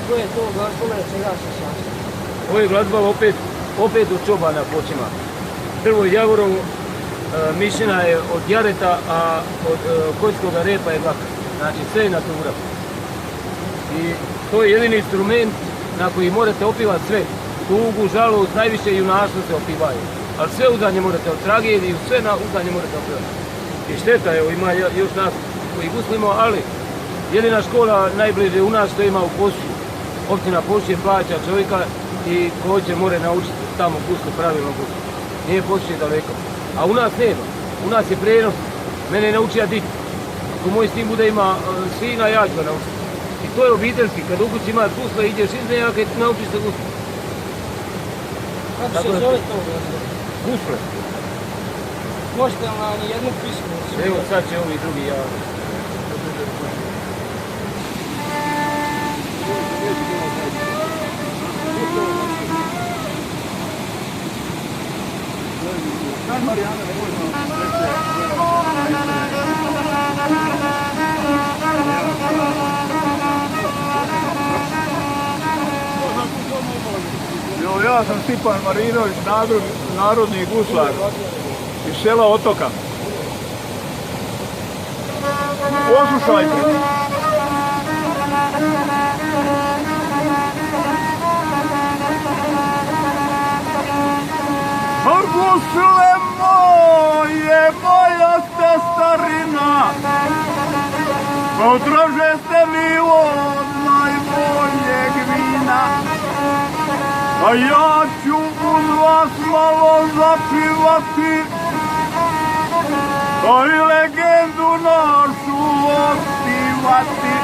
Ko je to glazbole, čega se sastoji? Ovo je glazba opet od čobana počima. Prvo Javorovo, mišina je od jareta, a od konjskoga repa je dlaka. Znači sve je natura. I to je jedini instrument na koji morate opivati sve. Tugu, žalost, najviše junaštvo se opivaju. Ali sve uzanje morate, od tragediju, sve uzanje morate opivati. I šteta, evo, ima još nas koji guslimo, ali jedina škola najbliže u nas što ima u Posuju. Općina Posuje plaća čovjeka i ko hoće more naučiti tamo guslu, pravilno guslu. Nije Posuje daleko. A u nas nema. U nas je prenos. Mene je naučio dit. Ako moj sin bude ima sina, ja ću ga naučiti. I to je obiteljski. Kad u kući imaš gusle, ideš iz njega, kad naučiš se gusle. Kako se zove to glazbole? Gusle. Možete li nam jednu pismu? Evo sad će ovi drugi ja. Ja sam Stipan Marinović, narodni guslar iz sela Otoka. Poslušajte. Gusle moje, moja ste starina, potraže ste mi od najboljeg vina, a ja ću uz vas malo zapivati, a i legendu našu otpivati.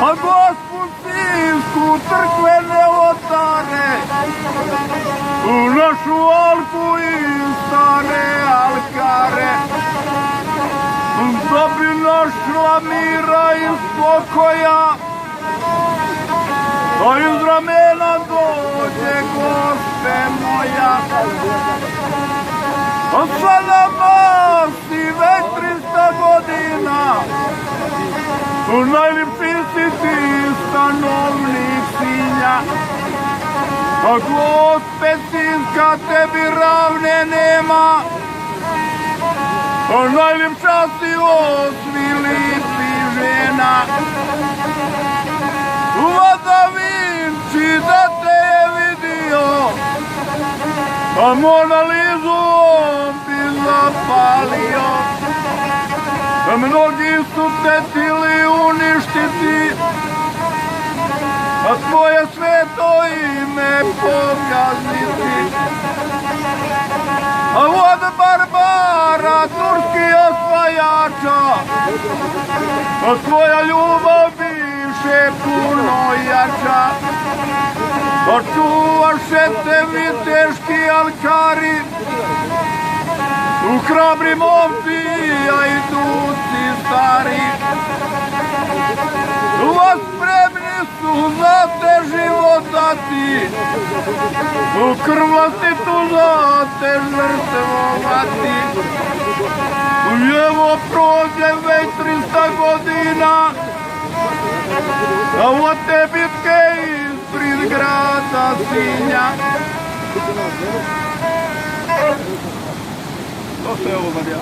A Gospod Sinjsku crkvene oltare, u našu alku i stare alkare, da bi našla mira i spokoja, a iz ramena dođe Gospe moja. A sada masi već 300 godina, u najljepši si ti stanovnik Sinja. A Gospe Sinjska tebi ravne nema, a najljepša si od svih lijepih žena. Vlada Vinči da te je vidio, a Mona Lizu on bi zapalio. A mnogi su te htjeli uništiti, a tvoje sveto ime pokaziti. A od barbara turskih osvajača, a tvoja ljubav biše puno jača. A čuvaše te viteški alkari, u hrabri momci, a i duci stari. Vas spremni su za te život dati, u krvlastitu za te žrtvovati. Evo prođe već 300 godina, a od te bitke ispred grada Sinja. To se ovo, Marija.